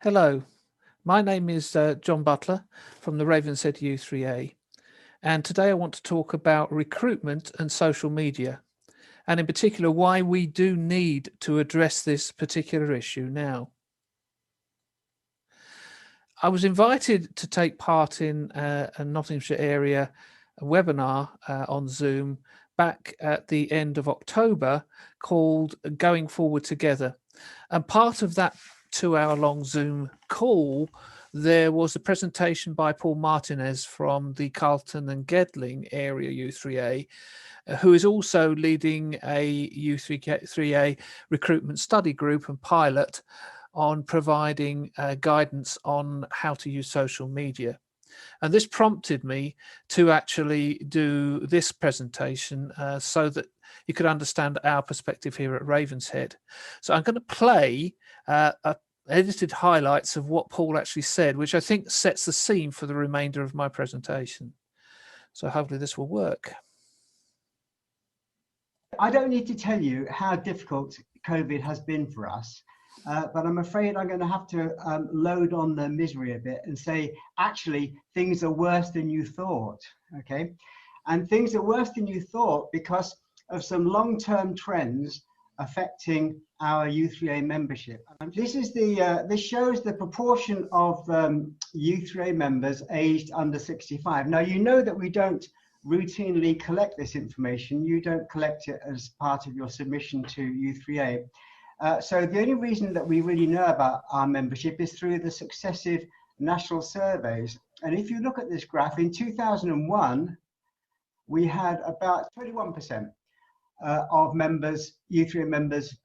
Hello, my name is John Butler from the Ravenshead U3A, and today I want to talk about recruitment and social media, and in particular why we do need to address this particular issue now. I was invited to take part in a Nottinghamshire area webinar on Zoom back at the end of October called Going Forward Together. And part of that 2 hour long Zoom call, there was a presentation by Paul Martinez from the Carlton and Gedling area U3A, who is also leading a U3A recruitment study group and pilot on providing guidance on how to use social media. And this prompted me to actually do this presentation so that you could understand our perspective here at Ravenshead. So I'm going to play edited highlights of what Paul actually said, which I think sets the scene for the remainder of my presentation. So hopefully this will work. I don't need to tell you how difficult COVID has been for us. But I'm afraid I'm going to have to load on the misery a bit and say, actually, things are worse than you thought, okay? And things are worse than you thought because of some long-term trends affecting our U3A membership. And this shows the proportion of U3A members aged under 65. Now, you know that we don't routinely collect this information. You don't collect it as part of your submission to U3A. So the only reason that we really know about our membership is through the successive national surveys. And if you look at this graph, in 2001, we had about 21% of members, U3A members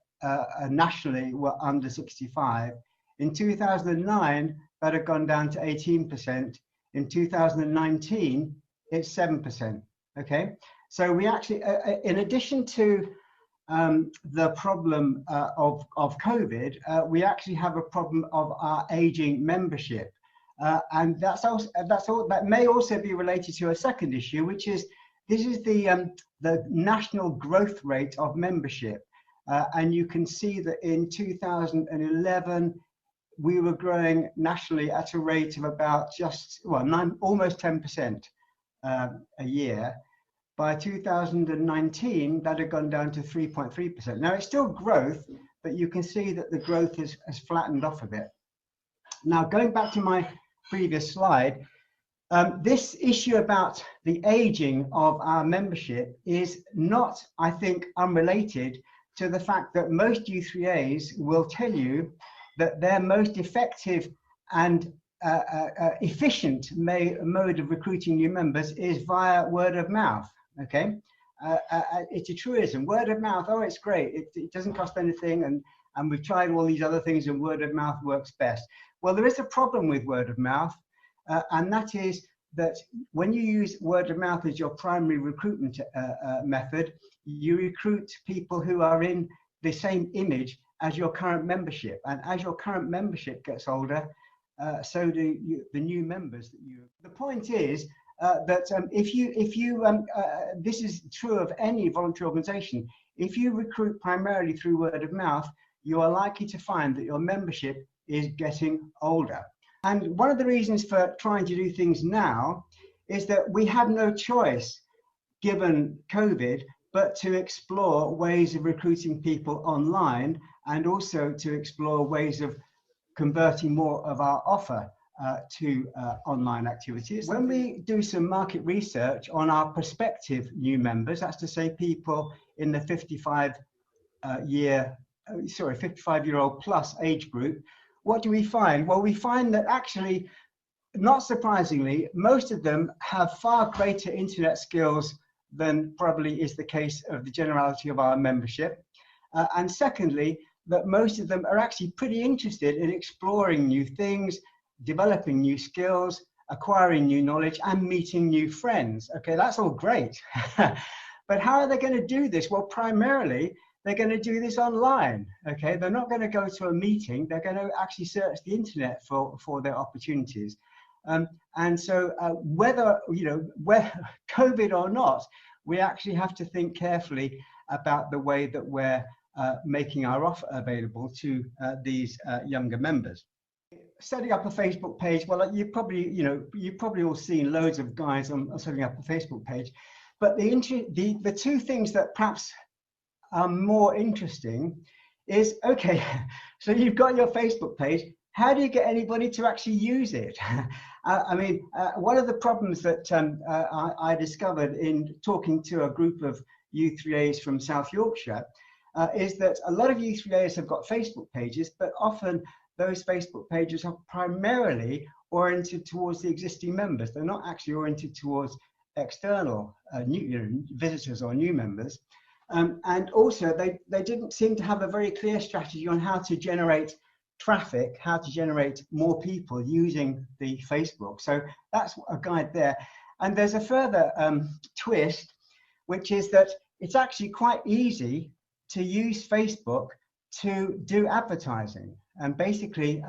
nationally were under 65. In 2009, that had gone down to 18%. In 2019, it's 7%, okay? So we actually, in addition to the problem of COVID, we actually have a problem of our aging membership, and that may also be related to a second issue, which is this is the national growth rate of membership, and you can see that in 2011 we were growing nationally at a rate of about almost 10% a year. By 2019, that had gone down to 3.3%. Now, it's still growth, but you can see that the growth has flattened off a bit. Now, going back to my previous slide, this issue about the aging of our membership is not, I think, unrelated to the fact that most U3As will tell you that their most effective and efficient mode of recruiting new members is via word of mouth. Okay, it's a truism. Word of mouth, oh, it's great. It doesn't cost anything, and we've tried all these other things, and word of mouth works best. Well, there is a problem with word of mouth, and that is that when you use word of mouth as your primary recruitment method, you recruit people who are in the same image as your current membership, and as your current membership gets older, so do the new members that you. The point is. That this is true of any voluntary organization. If you recruit primarily through word of mouth, you are likely to find that your membership is getting older. And one of the reasons for trying to do things now is that we have no choice, given COVID, but to explore ways of recruiting people online, and also to explore ways of converting more of our offer to online activities. When we do some market research on our prospective new members, that's to say people in the 55-year-old plus age group, what do we find? Well, we find that actually, not surprisingly, most of them have far greater internet skills than probably is the case of the generality of our membership. And secondly, that most of them are actually pretty interested in exploring new things, developing new skills, acquiring new knowledge, and meeting new friends. Okay, that's all great. But how are they going to do this? Well, primarily, they're going to do this online. Okay, they're not going to go to a meeting. They're going to actually search the internet for their opportunities. And so whether COVID or not, we actually have to think carefully about the way that we're making our offer available to these younger members. setting up a Facebook page, well, you've probably all seen loads of guys on setting up a Facebook page. But the two things that perhaps are more interesting is, okay, so you've got your Facebook page. How do you get anybody to actually use it? One of the problems that I discovered in talking to a group of U3As from South Yorkshire is that a lot of U3As have got Facebook pages, but often those Facebook pages are primarily oriented towards the existing members. They're not actually oriented towards external visitors or new members. And also they didn't seem to have a very clear strategy on how to generate traffic, how to generate more people using the Facebook. So that's a guide there. And there's a further twist, which is that it's actually quite easy to use Facebook to do advertising. And basically,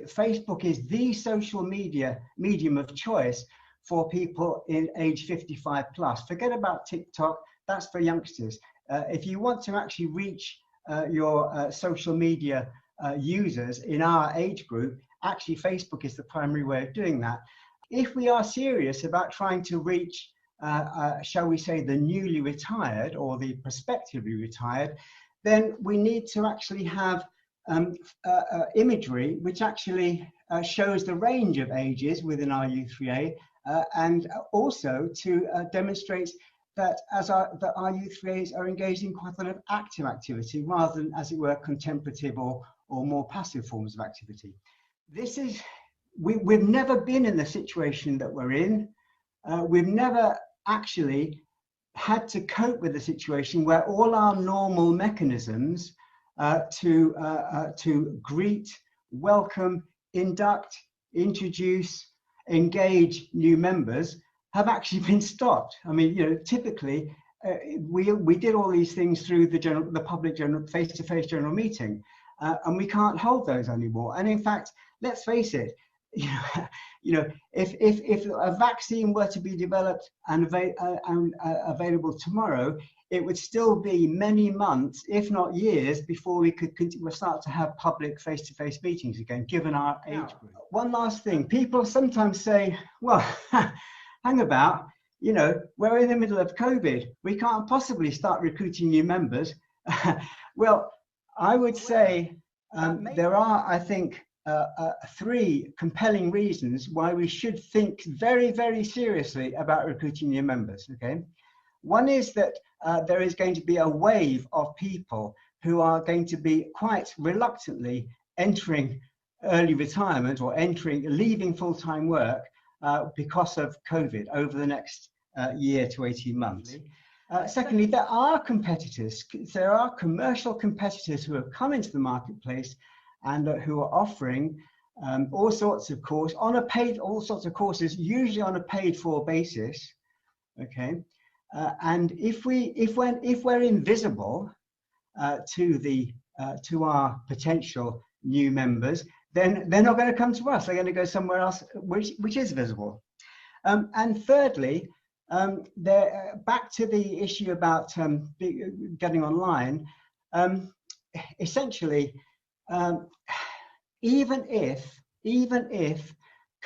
Facebook is the social media medium of choice for people in age 55 plus. Forget about TikTok, that's for youngsters. If you want to actually reach your social media users in our age group, actually Facebook is the primary way of doing that. If we are serious about trying to reach, shall we say, the newly retired or the prospectively retired, then we need to actually have imagery which actually shows the range of ages within our U3A, and also to demonstrate that our U3As are engaged in quite a lot of active activity rather than, as it were, contemplative or more passive forms of activity. We've never been in the situation that we're in. We've never actually had to cope with a situation where all our normal mechanisms to greet, welcome, induct, introduce, engage new members have actually been stopped. I mean, typically we did all these things through the public general face-to-face general meeting, and we can't hold those anymore. And in fact, let's face it, if a vaccine were to be developed and available tomorrow, it would still be many months, if not years, before we could start to have public face-to-face meetings again, given our age group. One last thing, people sometimes say, well, hang about, we're in the middle of COVID. We can't possibly start recruiting new members. Well, I would say there are, I think, three compelling reasons why we should think very, very seriously about recruiting new members, okay? One is that there is going to be a wave of people who are going to be quite reluctantly entering early retirement or leaving full-time work because of COVID over the next year to 18 months. Secondly, there are competitors. There are commercial competitors who have come into the marketplace and who are offering all sorts of courses, usually on a paid-for basis. Okay, and if we're invisible to our potential new members, then they're not going to come to us. They're going to go somewhere else, which is visible. And thirdly, back to the issue about getting online. Essentially, even if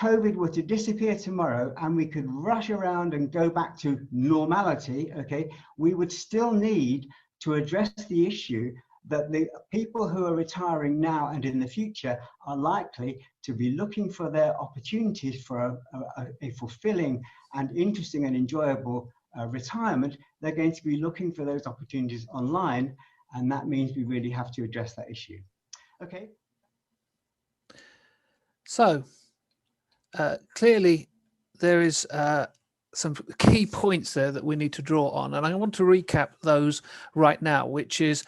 COVID were to disappear tomorrow and we could rush around and go back to normality, okay, we would still need to address the issue that the people who are retiring now and in the future are likely to be looking for their opportunities for a fulfilling and interesting and enjoyable retirement. They're going to be looking for those opportunities online, and that means we really have to address that issue. Okay. So clearly there is some key points there that we need to draw on, and I want to recap those right now, which is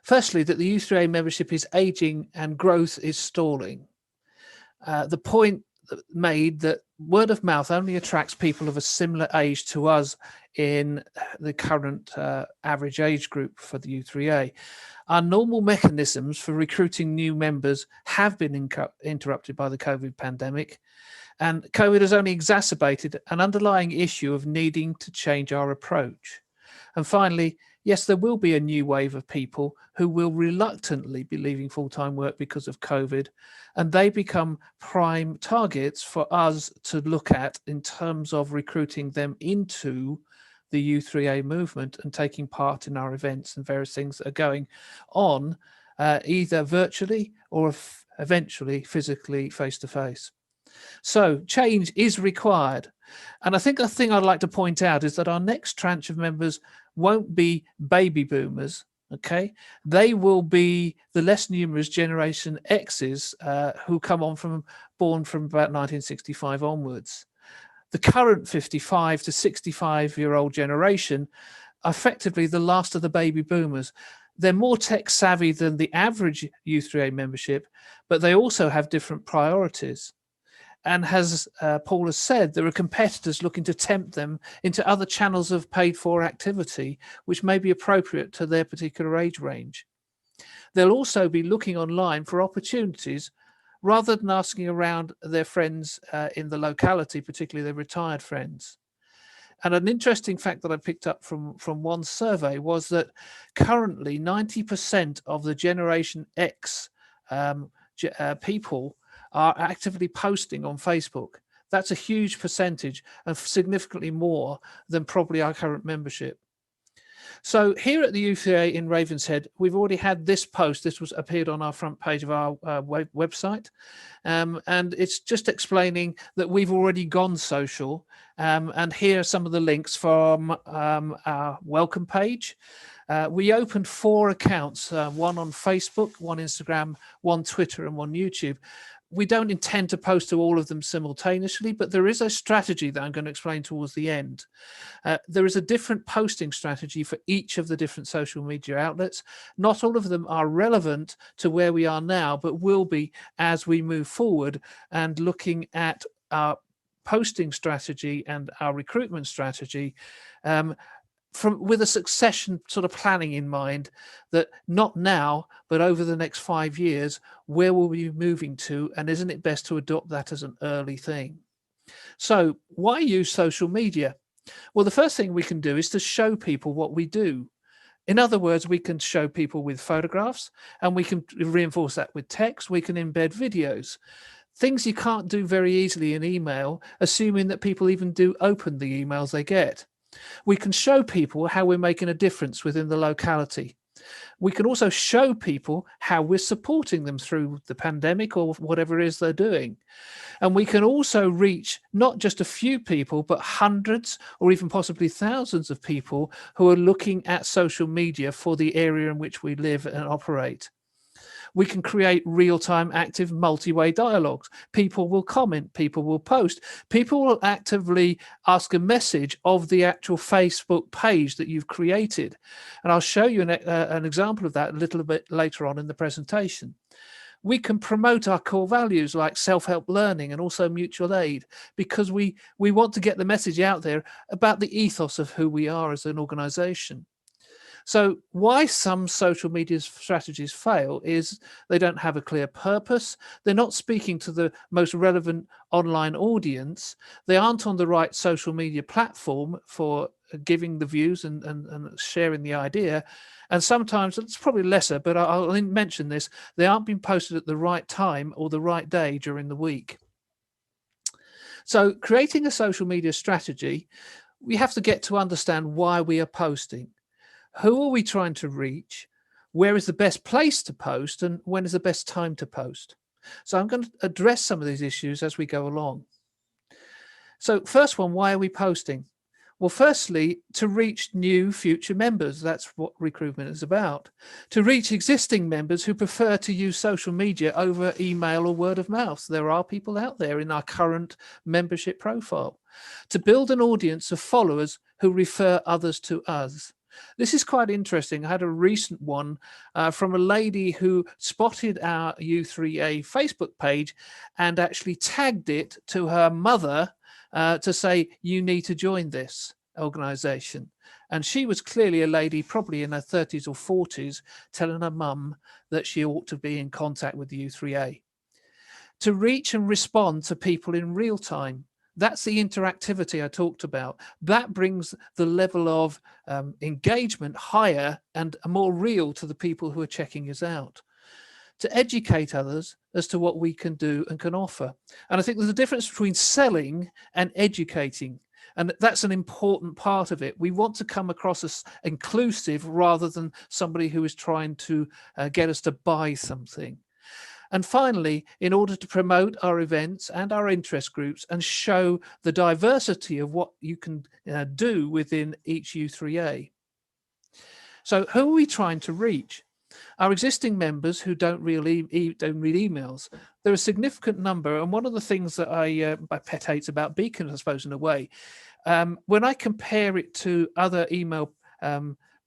firstly that the U3A membership is aging and growth is stalling. The point made that word of mouth only attracts people of a similar age to us in the current average age group for the U3A. Our normal mechanisms for recruiting new members have been interrupted by the COVID pandemic, and COVID has only exacerbated an underlying issue of needing to change our approach. And finally, Yes, there will be a new wave of people who will reluctantly be leaving full-time work because of COVID, and they become prime targets for us to look at in terms of recruiting them into the U3A movement and taking part in our events and various things that are going on, either virtually or eventually physically face-to-face. So change is required. And I think the thing I'd like to point out is that our next tranche of members won't be baby boomers. Okay, they will be the less numerous Generation X's who come on from born from about 1965 onwards. The current 55 to 65-year-old generation are effectively the last of the baby boomers. They're more tech savvy than the average U3A membership, but they also have different priorities. And as Paul has said, there are competitors looking to tempt them into other channels of paid for activity, which may be appropriate to their particular age range. They'll also be looking online for opportunities rather than asking around their friends in the locality, particularly their retired friends. And an interesting fact that I picked up from one survey was that currently 90% of the Generation X people are actively posting on Facebook. That's a huge percentage and significantly more than probably our current membership. So here at the U3A in Ravenshead, we've already had this post. This was appeared on our front page of our website. And it's just explaining that we've already gone social. And here are some of the links from our welcome page. We opened 4 accounts, one on Facebook, one Instagram, one Twitter, and one YouTube. We don't intend to post to all of them simultaneously, but there is a strategy that I'm going to explain towards the end. There is a different posting strategy for each of the different social media outlets. Not all of them are relevant to where we are now, but will be as we move forward and looking at our posting strategy and our recruitment strategy with a succession sort of planning in mind, that not now, but over the next 5 years, where will we be moving to? And isn't it best to adopt that as an early thing? So why use social media? Well, the first thing we can do is to show people what we do. In other words, we can show people with photographs, and we can reinforce that with text. We can embed videos. Things you can't do very easily in email, assuming that people even do open the emails they get. We can show people how we're making a difference within the locality. We can also show people how we're supporting them through the pandemic or whatever it is they're doing. And we can also reach not just a few people, but hundreds or even possibly thousands of people who are looking at social media for the area in which we live and operate. We can create real-time active multi-way dialogues. People will comment, people will post, people will actively ask a message of the actual Facebook page that you've created. And I'll show you an example of that a little bit later on in the presentation. We can promote our core values like self-help learning and also mutual aid, because we want to get the message out there about the ethos of who we are as an organization. So why some social media strategies fail is they don't have a clear purpose. They're not speaking to the most relevant online audience. They aren't on the right social media platform for giving the views and sharing the idea. And sometimes, it's probably lesser, but I'll mention this, they aren't being posted at the right time or the right day during the week. So creating a social media strategy, we have to get to understand why we are posting. Who are we trying to reach? Where is the best place to post? And when is the best time to post? So I'm going to address some of these issues as we go along. So first one, why are we posting? Well, firstly, to reach new future members. That's what recruitment is about. To reach existing members who prefer to use social media over email or word of mouth. There are people out there in our current membership profile. To build an audience of followers who refer others to us. This is quite interesting. I had a recent one from a lady who spotted our U3A Facebook page and actually tagged it to her mother to say, you need to join this organization. And she was clearly a lady, probably in her 30s or 40s, telling her mum that she ought to be in contact with the U3A. To reach and respond to people in real time. That's the interactivity I talked about. That brings the level of engagement higher and more real to the people who are checking us out, to educate others as to what we can do and can offer. And I think there's a difference between selling and educating. And that's an important part of it. We want to come across as inclusive rather than somebody who is trying to get us to buy something. And finally, in order to promote our events and our interest groups and show the diversity of what you can do within each U3A. So who are we trying to reach? Our existing members who don't really don't read emails. They're a significant number, and one of the things that I pet hates about Beacon, I suppose, in a way, when I compare it to other email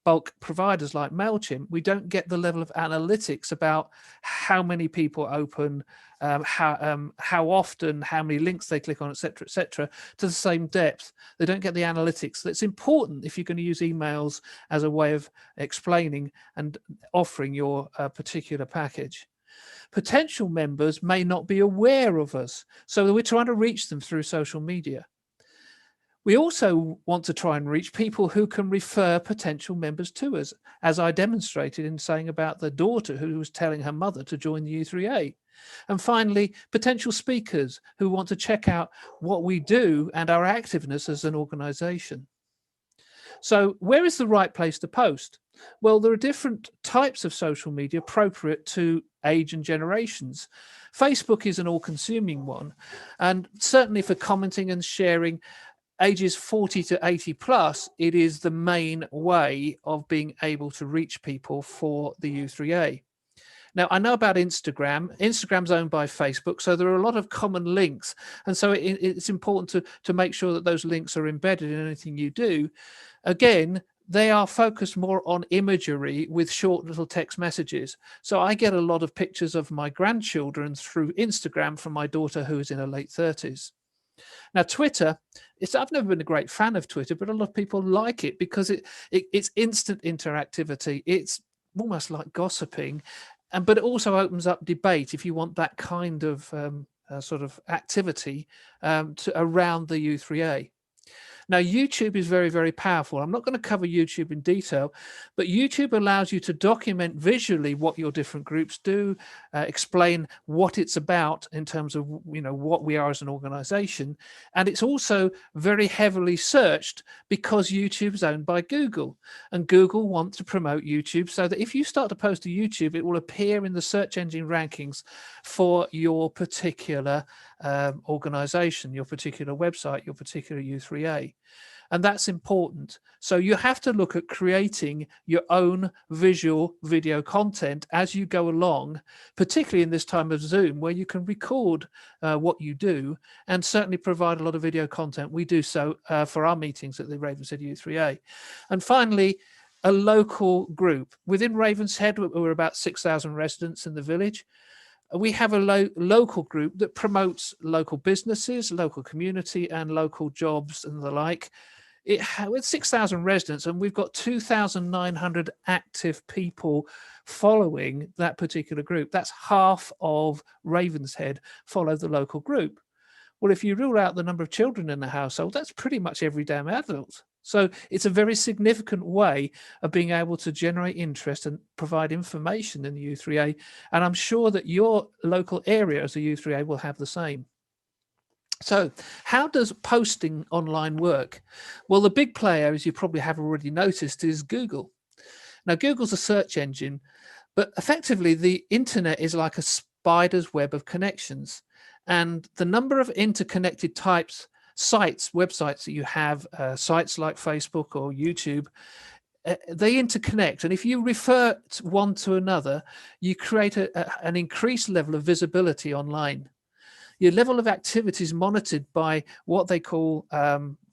bulk providers like MailChimp, we don't get the level of analytics about how many people open, how often, how many links they click on, et cetera, to the same depth. They don't get the analytics. That's important if you're going to use emails as a way of explaining and offering your particular package. Potential members may not be aware of us, so we're trying to reach them through social media. We also want to try and reach people who can refer potential members to us, as I demonstrated in saying about the daughter who was telling her mother to join the U3A. And finally, potential speakers who want to check out what we do and our activeness as an organization. So where is the right place to post? Well, there are different types of social media appropriate to age and generations. Facebook is an all-consuming one, and certainly for commenting and sharing, ages 40 to 80 plus, it is the main way of being able to reach people for the U3A. Now, I know about Instagram. Instagram's owned by Facebook, so there are a lot of common links. And so it's important to make sure that those links are embedded in anything you do. Again, they are focused more on imagery with short little text messages. So I get a lot of pictures of my grandchildren through Instagram from my daughter who is in her late 30s. Now, Twitter, I've never been a great fan of Twitter, but a lot of people like it because it's instant interactivity. It's almost like gossiping, but it also opens up debate if you want that kind of sort of activity around the U3A. Now, YouTube is very, very powerful. I'm not going to cover YouTube in detail, but YouTube allows you to document visually what your different groups do, explain what it's about in terms of what we are as an organization. And it's also very heavily searched because YouTube is owned by Google, and Google wants to promote YouTube so that if you start to post to YouTube, it will appear in the search engine rankings for your particular organization, your particular website, your particular U3A. And that's important. So you have to look at creating your own visual video content as you go along, particularly in this time of Zoom, where you can record what you do and certainly provide a lot of video content. We do so for our meetings at the Ravenshead U3A. And finally, a local group. Within Ravenshead, we're about 6,000 residents in the village. We have a local group that promotes local businesses, local community, and local jobs and the like. With 6,000 residents, and we've got 2,900 active people following that particular group. That's half of Ravenshead follow the local group. Well, if you rule out the number of children in the household, that's pretty much every damn adult. So it's a very significant way of being able to generate interest and provide information in the U3A. And I'm sure that your local area as a U3A will have the same. So how does posting online work? Well, the big player, as you probably have already noticed, is Google. Now, Google's a search engine, but effectively the internet is like a spider's web of connections. And the number of interconnected sites, websites that you have, sites like Facebook or YouTube, they interconnect. And if you refer one to another, you create an increased level of visibility online. Your level of activity is monitored by what they call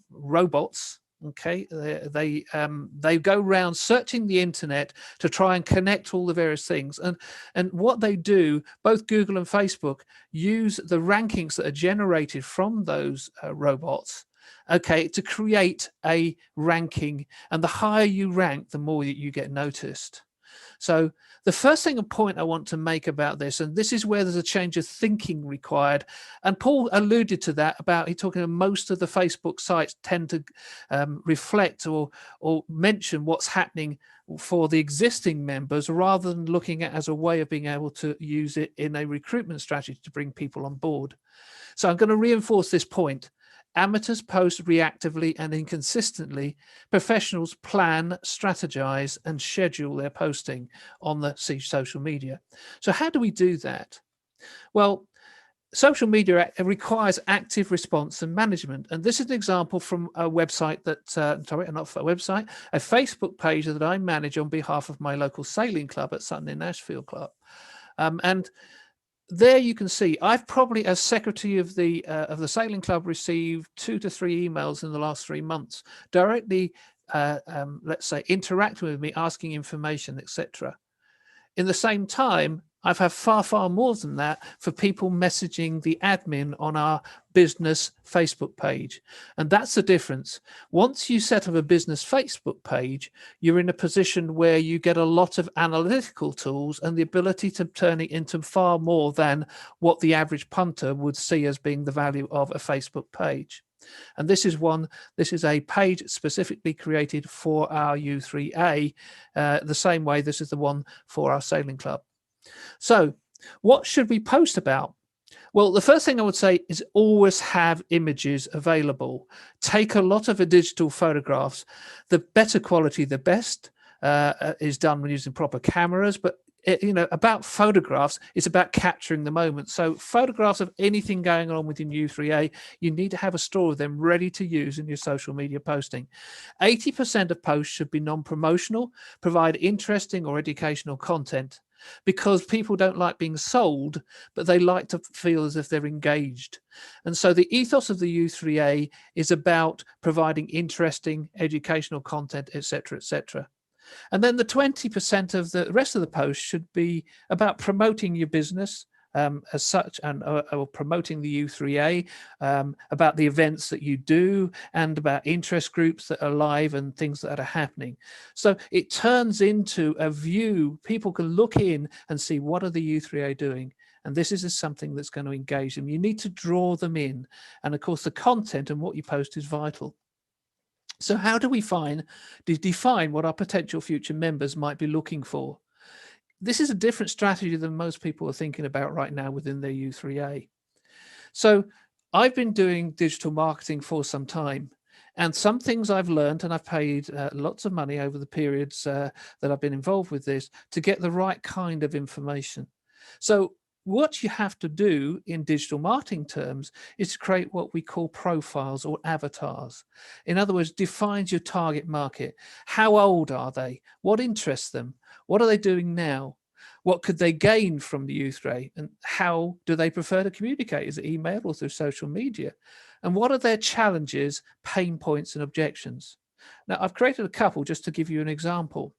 robots. Okay, they go around searching the internet to try and connect all the various things, and what they do, both Google and Facebook use the rankings that are generated from those robots, okay, to create a ranking, and the higher you rank, the more that you get noticed. So the first thing, a point I want to make about this, and this is where there's a change of thinking required, and Paul alluded to that about, he talking about most of the Facebook sites tend to reflect or mention what's happening for the existing members rather than looking at it as a way of being able to use it in a recruitment strategy to bring people on board. So I'm going to reinforce this point. Amateurs post reactively and inconsistently. Professionals plan, strategize, and schedule their posting on the social media. So how do we do that? Well, social media requires active response and management. And this is an example from a website that, sorry, not a website, a Facebook page that I manage on behalf of my local sailing club at Sutton in Ashfield Club. And there you can see I've probably, as secretary of the sailing club, received 2 to 3 emails in the last 3 months directly, let's say, interacting with me, asking information, etc. In the same time, I've had far more than that for people messaging the admin on our business Facebook page. And that's the difference. Once you set up a business Facebook page, you're in a position where you get a lot of analytical tools and the ability to turn it into far more than what the average punter would see as being the value of a Facebook page. And this is a page specifically created for our U3A, the same way this is the one for our sailing club. So what should we post about? Well, the first thing I would say is always have images available. Take a lot of digital photographs. The better quality, the best, is done when using proper cameras. But about photographs, it's about capturing the moment. So photographs of anything going on within U3A, you need to have a store of them ready to use in your social media posting. 80% of posts should be non-promotional, provide interesting or educational content, because people don't like being sold, but they like to feel as if they're engaged. And so the ethos of the U3A is about providing interesting educational content, etc., etc. And then the 20% of the rest of the post should be about promoting your business as such, and or promoting the U3A, about the events that you do, and about interest groups that are live and things that are happening. So it turns into a view. People can look in and see, what are the U3A doing? And this is something that's going to engage them. You need to draw them in. And of course, the content and what you post is vital. So how do we define what our potential future members might be looking for? This is a different strategy than most people are thinking about right now within their U3A. So I've been doing digital marketing for some time, and some things I've learned, and I've paid lots of money over the periods that I've been involved with this to get the right kind of information. So what you have to do in digital marketing terms is to create what we call profiles or avatars. In other words, defines your target market. How old are they? What interests them? What are they doing now? What could they gain from the U3A? And how do they prefer to communicate? Is it email or through social media? And what are their challenges, pain points, and objections? Now, I've created a couple just to give you an example.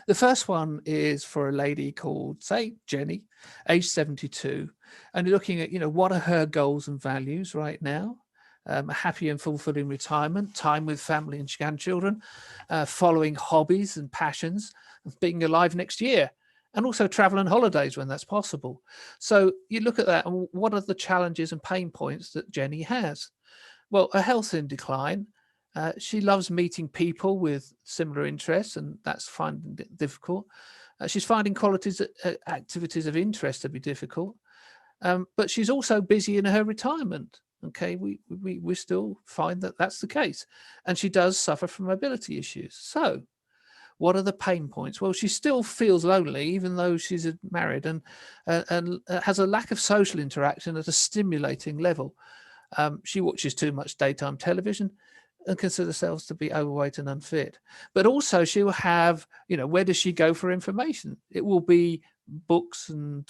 The first one is for a lady called, say, Jenny, age 72, and you're looking at, what are her goals and values right now? A happy and fulfilling retirement, time with family and grandchildren, following hobbies and passions, being alive next year, and also travel and holidays when that's possible. So you look at that, and what are the challenges and pain points that Jenny has? Well, her health's in decline. She loves meeting people with similar interests, and that's finding it difficult. She's finding activities of interest to be difficult, but she's also busy in her retirement. Okay, we still find that that's the case, and she does suffer from mobility issues. So what are the pain points? Well, she still feels lonely, even though she's married, and has a lack of social interaction at a stimulating level. She watches too much daytime television and considers herself to be overweight and unfit. But also she will have, where does she go for information? It will be books and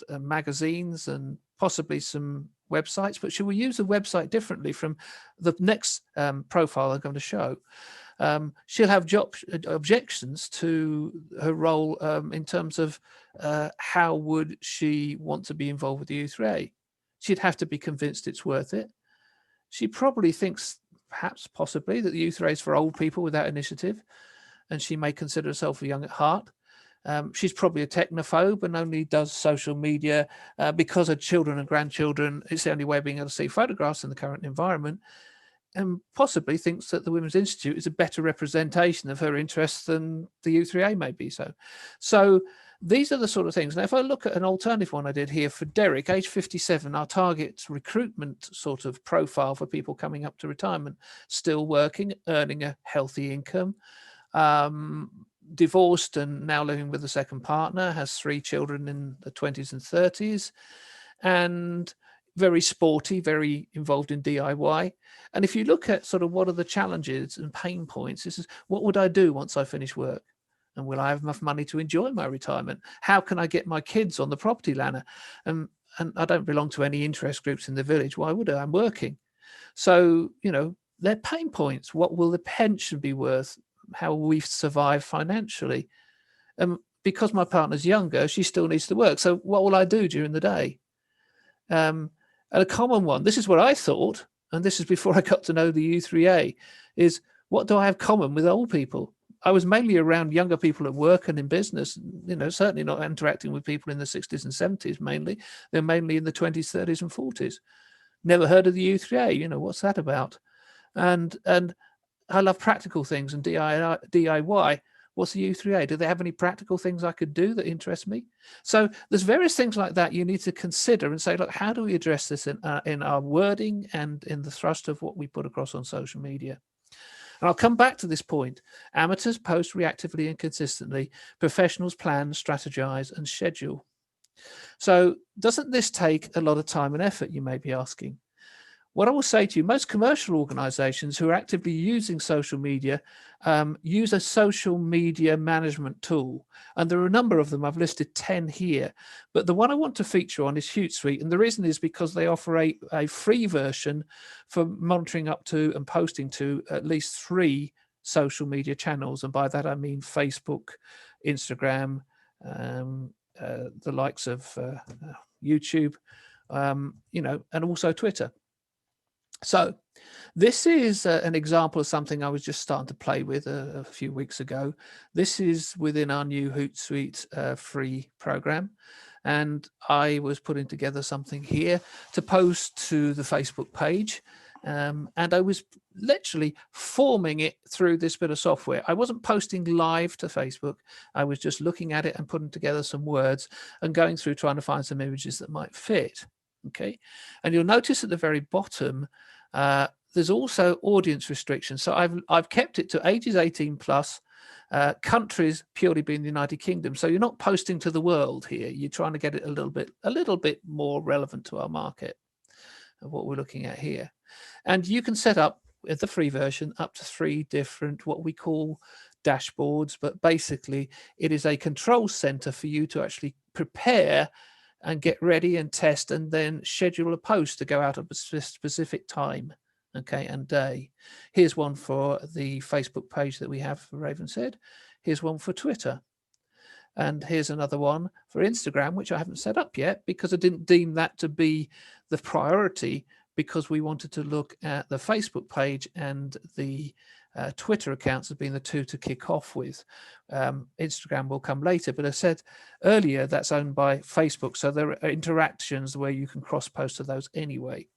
magazines and possibly some websites, but she will use the website differently from the next profile I'm going to show. She'll have objections to her role in terms of how would she want to be involved with the U3A. She'd have to be convinced it's worth it. She probably thinks, perhaps possibly, that the U3A is for old people without initiative. and she may consider herself young at heart. She's probably a technophobe and only does social media because her children and grandchildren, it's the only way of being able to see photographs in the current environment, and possibly thinks that the Women's Institute is a better representation of her interests than the U3A may be. So these are the sort of things. Now, if I look at an alternative one I did here for Derek, age 57, our target recruitment sort of profile for people coming up to retirement, still working, earning a healthy income, divorced and now living with a second partner, has 3 children in the 20s and 30s, and very sporty, very involved in DIY. And if you look at sort of what are the challenges and pain points, this is what would I do once I finish work? And will I have enough money to enjoy my retirement? How can I get my kids on the property ladder? And I don't belong to any interest groups in the village. Why would I? I'm working. So, you know, they're pain points. What will the pension be worth? How will we survive financially? Because my partner's younger, she still needs to work. So what will I do during the day? And a common one, this is what I thought, and this is before I got to know the U3A, is what do I have common with old people? I was mainly around younger people at work and in business, you know, certainly not interacting with people in the 60s and 70s mainly. They're mainly in the 20s, 30s and 40s. Never heard of the U3A, you know, what's that about? And I love practical things and DIY. What's the U3A? Do they have any practical things I could do that interest me? So there's various things like that you need to consider and say, look, how do we address this in our wording and in the thrust of what we put across on social media? And I'll come back to this point. Amateurs post reactively and consistently. Professionals plan, strategize, and schedule. So doesn't this take a lot of time and effort, you may be asking? What I will say to you, most commercial organizations who are actively using social media use a social media management tool. And there are a number of them. I've listed 10 here. But the one I want to feature on is Hootsuite. And the reason is because they offer a free version for monitoring up to and posting to at least 3 social media channels. And by that, I mean Facebook, Instagram, the likes of YouTube, you know, and also Twitter. So this is an example of something I was just starting to play with a few weeks ago. This is within our new Hootsuite free program. And I was putting together something here to post to the Facebook page. And I was literally forming it through this bit of software. I wasn't posting live to Facebook. I was just looking at it and putting together some words and going through trying to find some images that might fit. Okay, and you'll notice at the very bottom, there's also audience restrictions. So I've kept it to ages 18 plus, countries purely being the United Kingdom. So you're not posting to the world here. You're trying to get it a little bit more relevant to our market of what we're looking at here. And you can set up with the free version up to 3 different what we call dashboards, but basically it is a control center for you to actually prepare and get ready and test and then schedule a post to go out at a specific time, okay, and day. Here's one for the Facebook page that we have for Ravenshead. Here's one for Twitter. And here's another one for Instagram, which I haven't set up yet because I didn't deem that to be the priority, because we wanted to look at the Facebook page and the Twitter accounts as being the 2 to kick off with. Instagram will come later, but I said earlier that's owned by Facebook, so there are interactions where you can cross post to those anyway.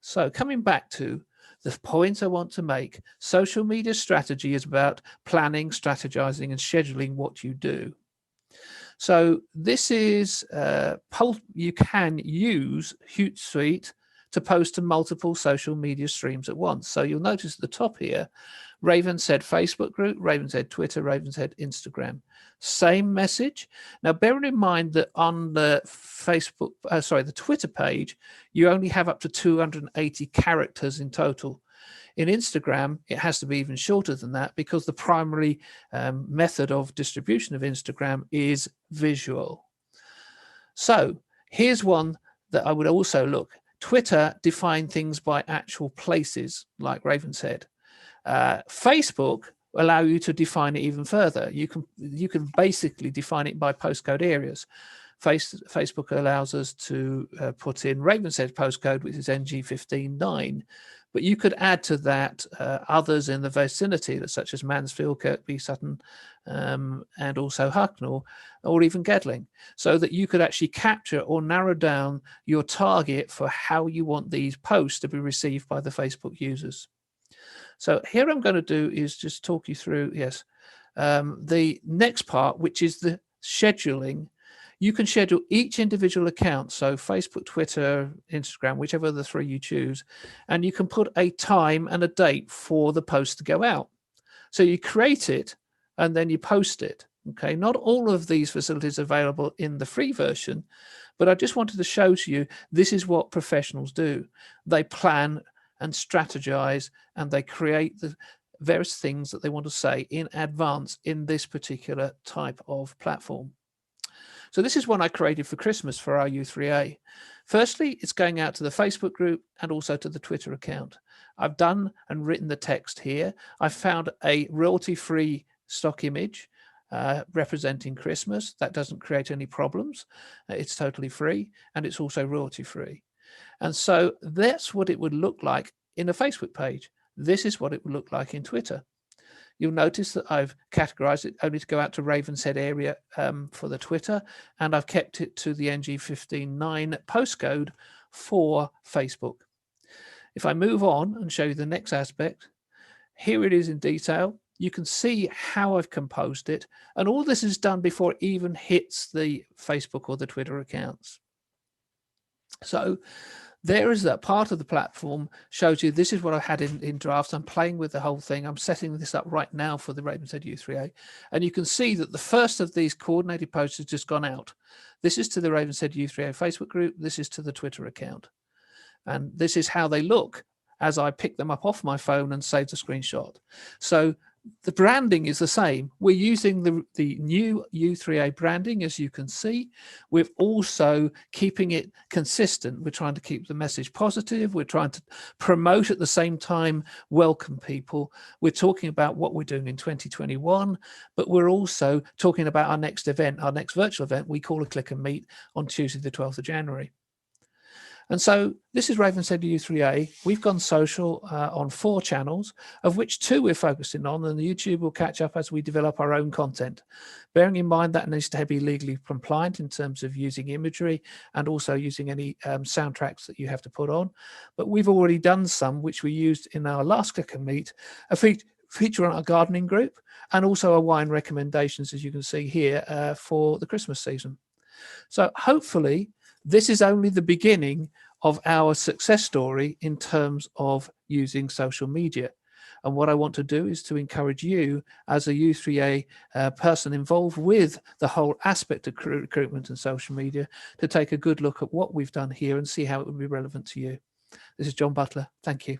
So coming back to the point I want to make, social media strategy is about planning, strategizing, and scheduling what you do. So this is, you can use Hootsuite to post to multiple social media streams at once. So you'll notice at the top here, Ravenshead Facebook group, Ravenshead Twitter, Ravenshead Instagram. Same message. Now, bearing in mind that on the the Twitter page, you only have up to 280 characters in total. In Instagram, it has to be even shorter than that because the primary method of distribution of Instagram is visual. So here's one that I would also look. Twitter define things by actual places, like Ravenshead. Facebook allow you to define it even further. You can basically define it by postcode areas. Facebook allows us to put in Ravenshead postcode, which is NG159, But you could add to that others in the vicinity, such as Mansfield, Kirkby, Sutton, and also Hucknall, or even Gedling, so that you could actually capture or narrow down your target for how you want these posts to be received by the Facebook users. So here I'm going to do is just talk you through, yes, the next part, which is the scheduling. You can schedule each individual account, so Facebook, Twitter, Instagram, whichever of the three you choose, and you can put a time and a date for the post to go out. So you create it and then you post it. Okay, not all of these facilities are available in the free version, but I just wanted to show to you this is what professionals do. They plan and strategize, and they create the various things that they want to say in advance in this particular type of platform. So this is one I created for Christmas for our U3A. Firstly, it's going out to the Facebook group and also to the Twitter account. I've done and written the text here. I've found a royalty-free stock image representing Christmas. That doesn't create any problems. It's totally free, and it's also royalty-free. And so that's what it would look like in a Facebook page. This is what it would look like in Twitter. You'll notice that I've categorized it only to go out to Ravenshead area for the Twitter, and I've kept it to the NG159 postcode for Facebook. If I move on and show you the next aspect, here it is in detail. You can see how I've composed it, and all this is done before it even hits the Facebook or the Twitter accounts. So there is that part of the platform shows you this is what I had in drafts. I'm playing with the whole thing. I'm setting this up right now for the Ravenshead U3A. And you can see that the first of these coordinated posts has just gone out. This is to the Ravenshead U3A Facebook group. This is to the Twitter account. And this is how they look as I pick them up off my phone and save the screenshot. So the branding is the same. We're using the new U3A branding, as you can see. We're also keeping it consistent. We're trying to keep the message positive. We're trying to promote at the same time, welcome people. We're talking about what we're doing in 2021, but we're also talking about our next event, our next virtual event we call a Click and Meet on Tuesday, the 12th of January. And so this is Ravenshead U3A. We've gone social on 4 channels, of which 2 we're focusing on, and the YouTube will catch up as we develop our own content. Bearing in mind that needs to be legally compliant in terms of using imagery and also using any soundtracks that you have to put on. But we've already done some, which we used in our last Click and Meet, a feature on our gardening group, and also a wine recommendations, as you can see here, for the Christmas season. So hopefully, this is only the beginning of our success story in terms of using social media. And what I want to do is to encourage you as a U3A person involved with the whole aspect of recruitment and social media to take a good look at what we've done here and see how it would be relevant to you. This is John Butler. Thank you.